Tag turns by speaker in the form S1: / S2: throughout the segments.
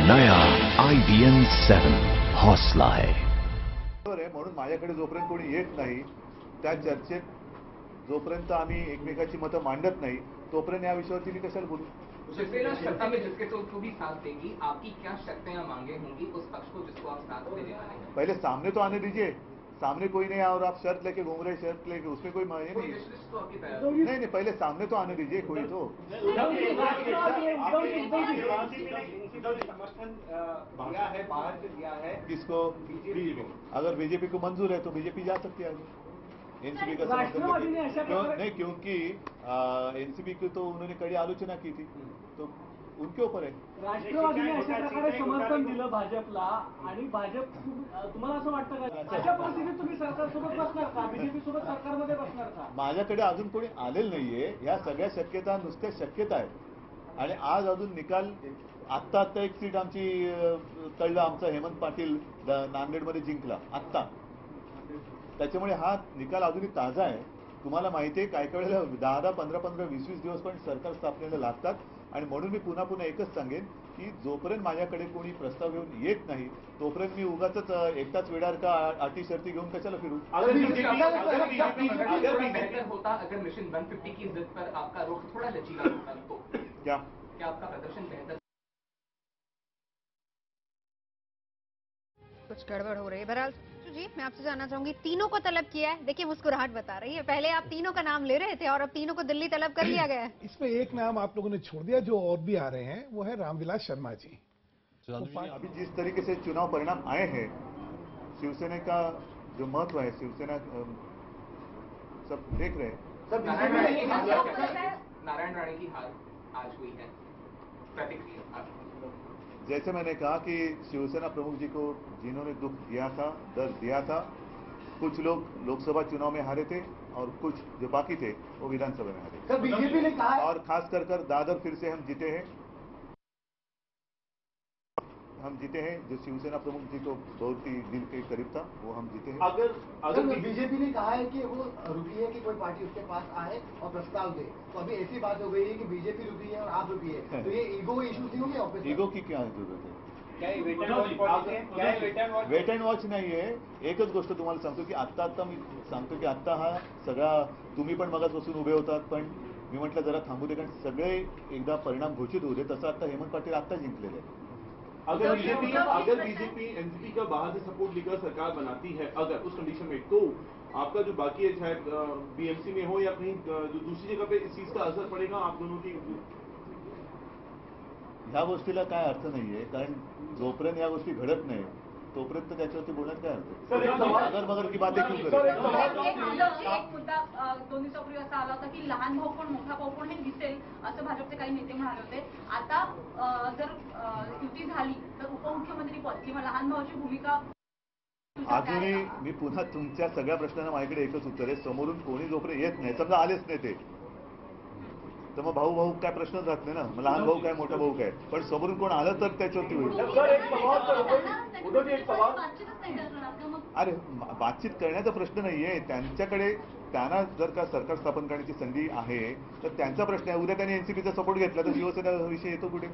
S1: नया IBM 7 हौसला है.
S2: म्हणून माझ्याकडे जोपर्यंत कोणी येत नाही त्या चर्चेत जोपर्यंत आम्ही एकमेकाची मतं मांडत नाही तोपर्यंत या विषयावरती मी कशाला बोलू.
S3: शिवसेना सत्ता में जिसके तो भी साथ देगी, आपकी क्या शर्तें या मांगे होंगी उस पक्ष को जिसको आप साथ देने वाले हैं?
S2: पहले सामने तो आने दीजिए. सामने कोई नहीं और आप शर्त लेके घूम रहे, शर्त लेके उसमें कोई मायने नहीं. नहीं पहले सामने तो आने दीजिए कोई तो.
S4: समर्थन दिया है, बाहर से दिया है
S2: किसको? अगर बीजेपी को मंजूर है तो बीजेपी जा सकती है आगे. एनसीपी का समर्थन नहीं, क्योंकि एनसीपी की तो उन्होंने कड़ी आलोचना की थी तो उनके ऊपर है.
S5: राष्ट्रवादीने अशा प्रकारे समर्थन दिलं भाजपला आणि भाजप तुम्हाला असं वाटतं का अशा परिस्थितीत तुम्ही सरकारसोबत बसणार का? बीजेपी सोबत सरकारमध्ये बसणार का?
S2: माझ्याकडे अजून कोणी आलेलं नाहीये. या सगळ्या शक्यता नुसत्या शक्यता आहेत आणि आज अजून निकाल आत्ता एक सीट आमची कळलं. आमचा हेमंत पाटील नांदेडमध्ये जिंकला आत्ता. त्याच्यामुळे हा निकाल अजूनही ताजा आहे. तुम्हाला माहिती आहे काय काय वेळेला 10, 15, 20 दिवस पण सरकार स्थापनेला लागतात आणि म्हणून मी पुन्हा एकच सांगेन की जोपर्यंत माझ्याकडे कोणी प्रस्ताव घेऊन येत नाही तोपर्यंत मी उगाच एकटाच वेडार का अटी शर्ती घेऊन कशाला फिरू.
S3: अगर मिशन 150 की जिद पर आपका रुख थोड़ा लचीला होता तो
S2: क्या
S3: आपका प्रदर्शन बेहतर?
S6: कुछ गड़बड़ हो रही है. बहरहाल जी मैं आपसे जानना चाहूंगी, तीनों को तलब किया है. देखिए मुस्कुराहट बता रही है. पहले आप तीनों का नाम ले रहे थे और अब तीनों को दिल्ली तलब कर लिया गया है.
S7: इसमें एक नाम आप लोगों ने छोड़ दिया जो और भी आ रहे हैं, वो है रामविलास शर्मा जी.
S2: अभी जिस तरीके से चुनाव परिणाम आए हैं, शिवसेना का जो महत्व है, शिवसेना सब देख रहे हैं.
S3: नारायण राणे की हार आज हुई है, प्रतिक्रिया?
S2: जैसे मैंने कहा कि शिवसेना प्रमुख जी को जिन्होंने दुख दिया था, दर्द दिया था, कुछ लोग लोकसभा चुनाव में हारे थे और कुछ जो बाकी थे वो विधानसभा में हारे.
S4: सर बीजेपी ने कहा
S2: और खास कर दादर फिर से हम जीते हैं. जो शिवसेना प्रमुख जी को बहुत ही दिल के करीब था वो हम जीते हैं.
S4: अगर बीजेपी ने कहा है कि वो रुकी है कि कोई पार्टी उसके पास आए और प्रस्ताव दे, तो अभी ऐसी बात हो गई है कि बीजेपी रुकी है और आप रुकी है, तो ये ईगो इश्यूज नहीं होंगे?
S2: ईगो की क्या जरूरत है? वेट अँड वॉच नाही आहे. एकच गोष्ट तुम्हाला सांगतो की आत्ता मी सांगतो की आत्ता हा सगळा तुम्ही पण मगाचपासून उभे होतात पण मी म्हटलं जरा थांबू दे कारण सगळे एकदा परिणाम घोषित होऊ दे. तसं आता हेमंत पाटील आत्ता जिंकलेले आहे.
S8: अगर बीजेपी एनसीपी का बाहर से सपोर्ट लेकर सरकार बनाती है अगर उस कंडीशन में, तो आपका जो बाकी है चाहे बीएमसी में हो या कहीं जो दूसरी जगह पे इस चीज का असर पड़ेगा आप दोनों की?
S2: ह्या गोष्टीला काय अर्थ नाहीये कारण जोपर्यंत या गोष्टी घडत नाही तोपर्यंत त्याच्यावरती बोलण्यात काय अर्थ? अगर मगर की बातें क्यों करें?
S9: एक मुद्दा 2 दिवसापूर्वी असा आला होता की लहान भाऊ कोण मोठा भाऊ कोण हे दिसेल असं भाजपचे काही नेते म्हणाले होते. आता जर युती झाली तर उपमुख्यमंत्री पद किंवा लहान भाऊची भूमिका
S2: अजूनही मी पुन्हा तुमच्या सगळ्या प्रश्नांना माझ्याकडे एकच उत्तर आहे. समोरून कोणी जोपर्यंत येत नाही, समजा आलेच नाही ते, तर मग भाऊ काय प्रश्नच राहत नाही ना. मग लहान भाऊ काय मोठा भाऊ काय, पण समोरून कोण आलं तर त्याच्यावरती होईल. अरे बातचीत करण्याचा प्रश्न नाहीये त्यांच्याकडे. त्यांना जर का सरकार स्थापन करण्याची संधी आहे तर त्यांचा प्रश्न आहे. उद्या त्यांनी एनसीपीचा सपोर्ट घेतला तर शिवसेना विषय येतो कुठे?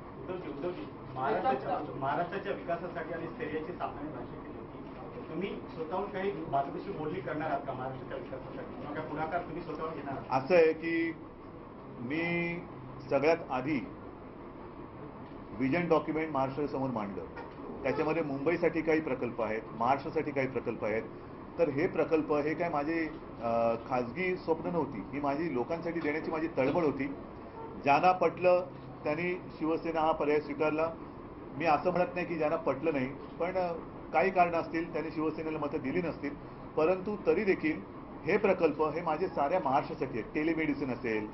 S10: महाराष्ट्राच्या विकासासाठी आणि स्थैर्याची स्थापना भाषा केली होती. तुम्ही स्वतःहून काही भाजपशी बोलणी करणार आहात का महाराष्ट्राच्या विकासासाठी किंवा पुढाकार तुम्ही स्वतःहून घेणार आहात?
S2: असं आहे की मी सगळ्यात आधी विजन डॉक्युमेंट महाराष्ट्रासमोर मांडलं. त्याच्यामध्ये मुंबईसाठी काही प्रकल्प आहेत, महाराष्ट्रासाठी काही प्रकल्प आहेत. तर हे प्रकल्प हे काय माझे खाजगी स्वप्न नव्हती, ही माझी लोकांसाठी देण्याची माझी तळमळ होती. ज्यांना पटलं त्यांनी शिवसेना हा पर्याय स्वीकारला. मी असं म्हणत नाही की ज्यांना पटलं नाही, पण काही कारणं असतील त्यांनी शिवसेनेला मतं दिली नसतील. परंतु तरी देखील हे प्रकल्प हे माझे साऱ्या महाराष्ट्रासाठी आहेत. टेलिमेडिसिन असेल,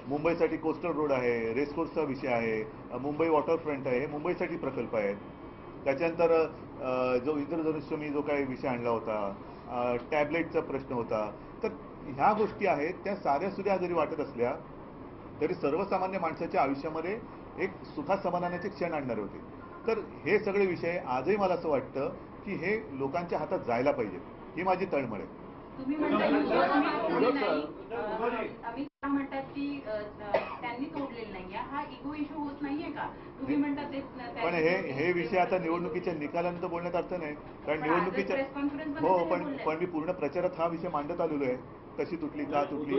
S2: मुंबईसाठी कोस्टल रोड आहे, रेसकोर्सचा विषय आहे, मुंबई वॉटरफ्रंट आहे, हे मुंबईसाठी प्रकल्प आहेत. त्याच्यानंतर जो इंद्रधनुष्य मी जो काही विषय आणला होता, टॅबलेटचा प्रश्न होता. तर ह्या गोष्टी आहेत त्या साऱ्या सुद्धा जरी वाटत असल्या तरी सर्वसामान्य माणसाच्या आयुष्यामध्ये एक सुखासमाधानाचे क्षण आणणारे होते. तर हे सगळे विषय आजही मला असं वाटतं की हे लोकांच्या हातात जायला पाहिजे. ही माझी तळमळ आहे.
S9: म्हणतात की त्यांनी तोडलेलं नाहीये, हा इगो इश्यू होत नाहीये का? तुम्ही म्हणतात
S2: पण हे विषय आता निवडणुकीच्या निकालानंतर बोलण्यात अर्थ नाही, कारण निवडणुकीच्या पण मी पूर्ण प्रचारात हा विषय मांडत आलेलो आहे, कशी तुटली, का तुटली.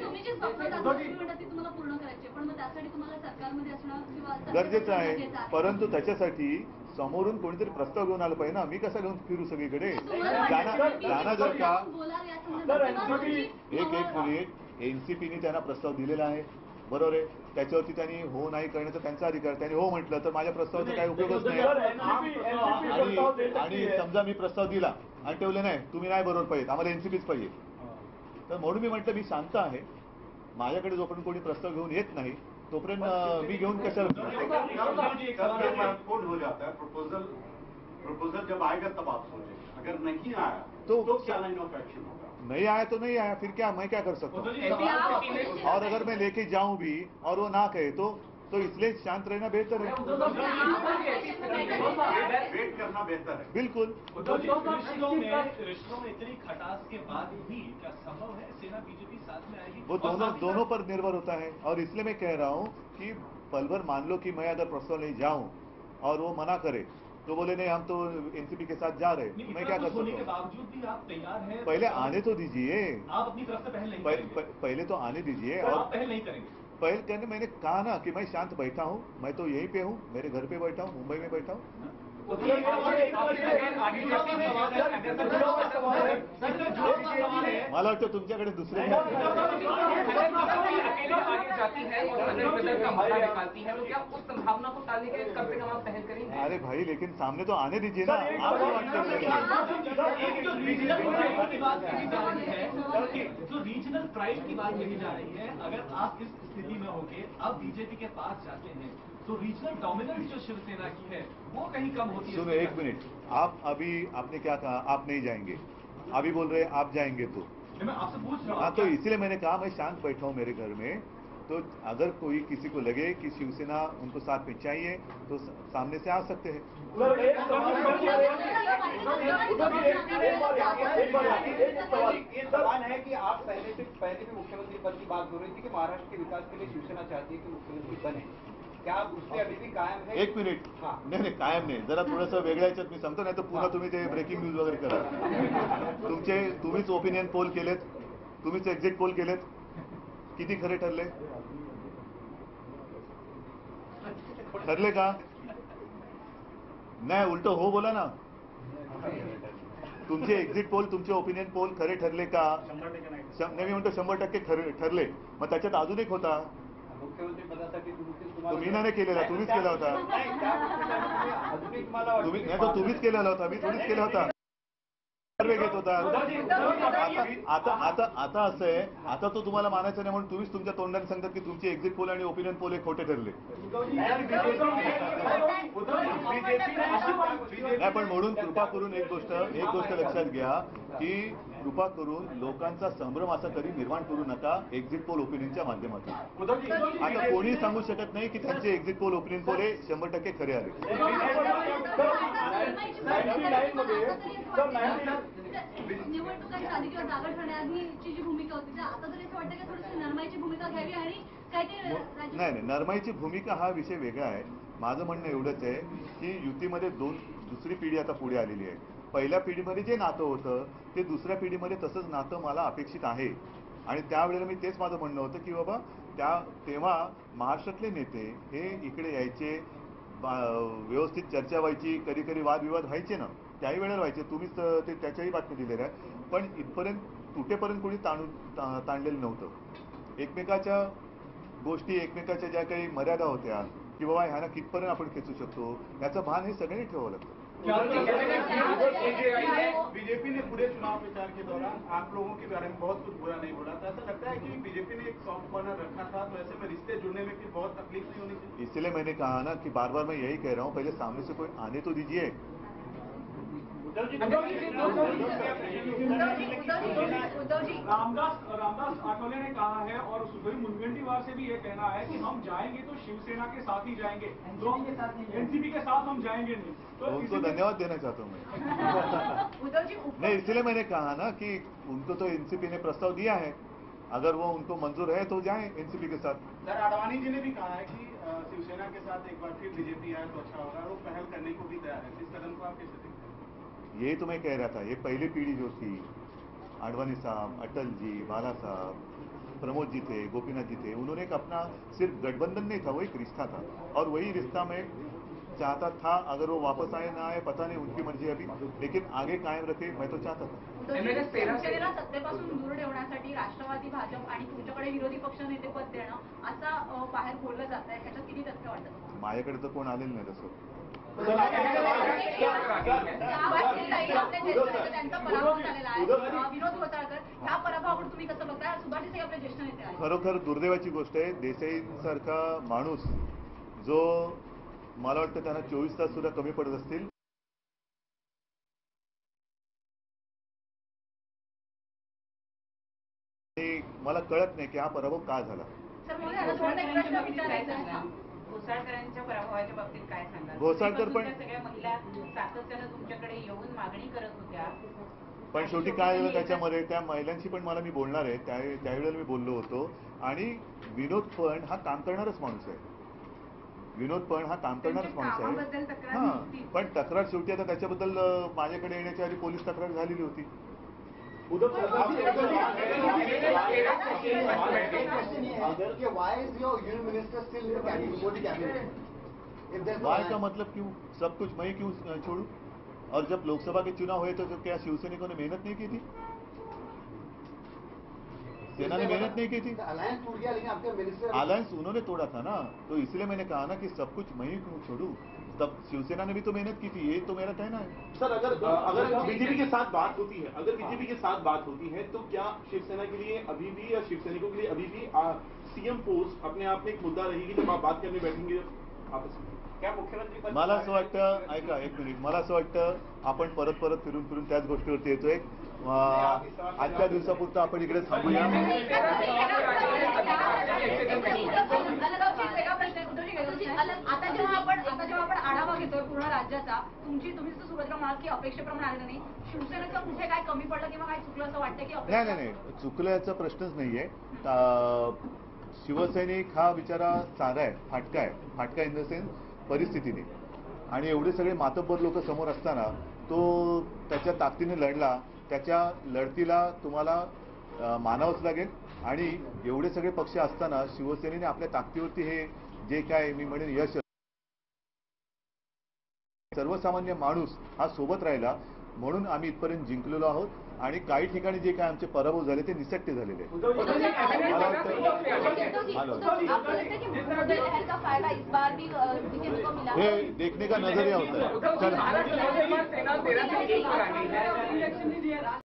S9: तुम्ही जे स्वप्न म्हणतात ते तुम्हाला पूर्ण करायचे, पण मग त्यासाठी तुम्हाला सरकारमध्ये असणं किंवा
S2: गरजेचं आहे, परंतु त्याच्यासाठी समोरून कोणीतरी प्रस्ताव घेऊन आला पाहिजे ना. मी कसा घेऊन फिरू सगळीकडे? जाना जर का एक मिनिट, एनसीपीने त्यांना प्रस्ताव दिलेला आहे, बरोबर आहे, त्याच्यावरती त्यांनी हो नाही करण्याचा त्यांचा अधिकार. त्यांनी हो म्हटलं तर माझ्या प्रस्तावाचा काही उपयोगच नाही. आणि समजा मी प्रस्ताव दिला आणि ठेवले नाही, तुम्ही नाही बरोबर पाहिजे, आम्हाला एनसीपीच पाहिजे, तर म्हणून मी म्हटलं मी शांत आहे. माझ्याकडे जोपर्यंत कोणी प्रस्ताव घेऊन येत नाही तोपर्यंत मी घेऊन कशाला.
S10: हो जाता है प्रपोजल जब आएगा तब आप सोचेंगे, अगर नहीं आया
S2: तो
S10: क्या लाइन ऑफ एक्शन होगा?
S2: नहीं आया तो नहीं आया, फिर क्या, मैं क्या कर सकता हूँ? और अगर मैं लेके जाऊं भी और वो ना कहे तो इसलिए शांत रहना बेहतर है.
S10: वेट करना बेहतर है.
S2: बिल्कुल.
S11: रिश्तों में इतनी खटास के बाद भी क्या संभव है सेना बीजेपी साथ में आएगी?
S2: वो दोनों पर निर्भर होता है, और इसलिए मैं कह रहा हूँ कि पल भर मान लो कि मैं अगर प्रस्ताव नहीं जाऊं और वो मना करे तो बोले नहीं हम तो एनसीपी के साथ जा रहे, मैं क्या कर सकता हूँ?
S11: बावजूद भी आप तैयार हैं?
S2: पहले आने तो दीजिए.
S11: आप अपनी तरफ से पहल नहीं करेंगे?
S2: पहले तो आने दीजिए.
S11: और
S2: और
S11: आप पहल नहीं करेंगे?
S2: पहल करने मैंने कहा ना कि मैं शांत बैठा हूँ, मैं तो यहीं पे हूँ, मेरे घर पे बैठा हूँ, मुंबई में बैठा हूँ. मला वाटतं तुमच्याकडे दुसरे
S3: संभावना को टालने के लिए कम से कम आप पहल करेंगे?
S2: अरे भाई लेकिन सामने तो आने दीजिए ना. आप
S11: जो रीजनल प्राइड की बात कही जा रही है, अगर आप इस स्थिति में होके अब बीजेपी के पास जाते हैं तो रीजनल डोमिनेंस जो शिवसेना की है वो कहीं कम होती है.
S2: सुनो एक मिनट, आप अभी आपने क्या कहा, आप नहीं जाएंगे, अभी बोल रहे हैं आप जाएंगे. तो
S11: मैं आपसे पूछ रहा हूँ.
S2: हाँ, तो इसलिए मैंने कहा मैं शांत बैठा हूँ मेरे घर में. तो अगर कोई किसी को लगे कि शिवसेना उनको साथ में चाहिए तो सामने से आ सकते हैं.
S10: ये सवाल है कि आप पहले भी मुख्यमंत्री पद की बात हो रही थी कि महाराष्ट्र के विकास के लिए शिवसेना चाहती है कि मुख्यमंत्री बने, क्या आप उससे अभी भी कायम है?
S2: एक मिनिट. नाही कायम नाही, जरा थोडंसं वेगळ्या ह्याच्यात मी सांगतो, नाही तर पुन्हा तुम्ही ते ब्रेकिंग न्यूज वगैरे करा. तुम्हीच ओपिनियन पोल केलेत, तुम्हीच एक्झिट पोल केलेत, किती खरे ठरले का नाही? उलट हो बोला ना. तुमचे एक्झिट पोल, तुमचे ओपिनियन पोल खरे ठरले का? नाही, मी म्हणतो 100% ठरले. मग त्याच्यात अजून एक होता
S10: मुख्यमंत्री पदासाठी
S2: तुम्ही नाही केलेला, तुम्हीच केला होता. तुम्हीच केलेला होता, मी थोडीच केला होता. सर्वे घेत होता. आता असं आहे, आता तो तुम्हाला मानायचं नाही म्हणून तुम्हीच तुमच्या तोंडाने सांगतात की तुमचे एक्झिट पोल आणि ओपिनियन पोल हे खोटे ठरले. नाही, पण म्हणून कृपा करून एक गोष्ट लक्षात घ्या की कृपा करून लोकांचा संभ्रम असा कधी निर्माण करू नका एक्झिट पोल ओपिनियनच्या माध्यमातून. आता कोणी सांगू शकत नाही की त्यांचे एक्झिट पोल ओपिनियन पोल हे 100% खरे आले.
S9: निवडणुकांच्या आधी किंवा जागा ठरण्याआधीची जी भूमिका होती, आता तरी असं वाटतं की थोडीशी नरमाईची भूमिका घ्यावी आणि काहीतरी.
S2: नाही, नरमाईची भूमिका हा विषय वेगळा आहे. माझं म्हणणं एवढंच आहे की युतीमध्ये दुसरी पिढी आता पुढे आलेली आहे. पहिल्या पिढीमध्ये जे नातं होतं ते दुसऱ्या पिढीमध्ये तसंच नातं मला अपेक्षित आहे. आणि त्यावेळेला मी तेच माझं म्हणणं होतं की बाबा तेव्हा महाराष्ट्रातले नेते हे इकडे यायचे, व्यवस्थित चर्चा व्हायची, कधी कधी वादविवाद व्हायचे ना, त्याही वेळेला व्हायचे. तुम्हीच ते त्याच्याही बातमी दिलेल्या आहे. पण इथपर्यंत तुटेपर्यंत कोणी ताणलेलं नव्हतं. एकमेकाच्या गोष्टी, एकमेकाच्या ज्या काही मर्यादा होत्या की बाबा ह्याला कितपर्यंत आपण खेचू शकतो, याचं भान हे सगळ्यांनी ठेवावं लागतं.
S10: बीजेपी ने पूरे चुनाव प्रचार के दौरान आप लोगों के बारे में बहुत कुछ बुरा नहीं बोला था. ऐसा लगता है कि बीजेपी ने एक सॉफ्ट कॉर्नर रखा था, तो ऐसे में रिश्ते जुड़ने में फिर बहुत तकलीफ नहीं होनी चाहिए.
S2: इसलिए मैंने कहा ना कि बार बार मैं यही कह रहा हूँ, पहले सामने से कोई आने तो दीजिए.
S9: उद्धवजी
S5: रामदास आठवले ने कहा है और सुधीर मुनगंटीवार से भी ये कहना है कि हम जाएंगे तो शिवसेना के साथ ही जाएंगे, एनसीपी के साथ हम जाएंगे नहीं। तो
S2: उनको धन्यवाद देना चाहता हूँ मैं।
S9: उद्धवजी
S2: नहीं, इसलिए मैंने कहा ना कि उनको तो एनसीपी ने प्रस्ताव दिया है, अगर वो उनको मंजूर है तो जाएं एनसीपी के साथ।
S10: सर, आडवाणी जी ने भी कहा है कि शिवसेना के साथ एक बार फिर बीजेपी आए तो अच्छा होगा, वो पहल करने को भी तैयार है। इस कदम को आप कैसे देखते हैं?
S2: यही तो मैं कह रहा था, ये पहली पीढ़ी जो थी, आडवाणी साहब, अटल जी, बाला साहब, प्रमोद जी थे, गोपीनाथ जी थे, उन्होंने एक अपना सिर्फ गठबंधन नहीं था, वो एक रिश्ता था, और वही रिश्ता मैं चाहता था। अगर वो वापस आए ना आए पता नहीं, उनकी मर्जी अभी, लेकिन आगे कायम रखे मैं तो चाहता था।
S9: शिवसेनेला सत्तेपासून दूर ठेवण्यासाठी राष्ट्रवादी, भाजप आणि तुमच्याकडे विरोधी पक्ष नेतेपद देणं असं बाहेर बोललं जात आहे, ह्याच्यात किती तथ्य वाटतं?
S2: माझ्याकडे तर कोण आलेलं नाही तसं.
S9: त्यांचा पराभव झालेला आहे, विनोद घोसाळकर, ह्या पराभवावर तुम्ही कसं बघताय? सुभाष आपले ज्येष्ठ नेते आहेत.
S2: खरोखर दुर्दैवाची गोष्ट आहे, देसाईंसारखा माणूस जो, मला वाटतं त्यांना 24 तास सुद्धा कमी पडत असतील. मला कळत नाही की हा पराभव का झाला.
S9: सर, मला याला थोडा एक प्रश्न विचारायचा आहे.
S12: घोसाळकरांच्या पराभवाच्या बाबतीत काय सांगाल?
S2: घोसाळकर पण
S12: सगळ्या महिला सातत्यानं तुमच्याकडे येऊन मागणी करत होत्या,
S2: पण शेवटी काय झालं त्याच्यामध्ये, त्या महिलांशी पण मला मी बोलणार आहे, त्यावेळेला मी बोललो होतो. आणि विनोद पण हा काम करणारच माणूस आहे, विनोद पण हा काम करणारच माणूस आहे. हा, पण तक्रार शेवटी आता त्याच्याबद्दल माझ्याकडे येण्याच्या आधी पोलीस तक्रार झालेली होती. वाय का मतलब क्यों, सब कुछ मैं क्यों छोड़ू? और जब लोकसभा के चुनाव हुए तो क्या शिवसैनिकों ने मेहनत नहीं की थी? सेना ने मेहनत नहीं की थी?
S4: अलायंस टूट गया, लेकिन आपके मिनिस्टर,
S2: अलायंस उन्होंने तोड़ा था ना, तो इसलिए मैंने कहा ना कि सब कुछ मैं ही क्यों छोड़ू, तब शिवसेना ने भी तो मेहनत की थी, ये तो मेरा कहना है.
S8: सर, अगर बीजेपी के साथ बात होती है, अगर बीजेपी के साथ बात होती है तो क्या शिवसेना के लिए अभी भी, या शिवसैनिकों के लिए अभी भी सीएम पोस्ट अपने आप में एक मुद्दा रहेगी जब आप बात करने बैठेंगे आपस में? क्या मुख्यमंत्री?
S2: मला असं वाटतं, ऐका एक मिनिट, मला असं वाटतं आपण परत फिरून त्याच गोष्टीवरती येतोय. आजच्या दिवसापुरतं आपण इकडे थांबूया.
S9: आता जेव्हा आपण आढावा घेतोय पूर्ण राज्याचा, तुम्ही सुरुवातीला म्हणाल की अपेक्षेप्रमाणे आलेलं नाही, शिवसेनेचं कुठे काय कमी पडलं किंवा काय चुकलं असं वाटतं की?
S2: नाही, चुकल्याचा प्रश्नच नाहीये. शिवसैनिक हा बिचारा साधा आहे, फाटका इन द सेन्स परिस्थितीने, आणि एवढे सगळे मातब्बर लोक समोर असताना तो त्याच्या ताकदीने लढला. त्याच्या लढतीला तुम्हाला मानावंच लागेल. आणि एवढे सगळे पक्ष असताना शिवसेनेने आपल्या ताकदीवरती हे जे काय मी म्हणेन यश, सर्वसामान्य माणूस हा सोबत राहिला म्हणून आम्ही इथपर्यंत जिंकलेलो आहोत. आणि काही ठिकाणी जे काय आमचे पराभव झाले ते निसटते झालेले आहेत. हे देखने का नजरिया होता है.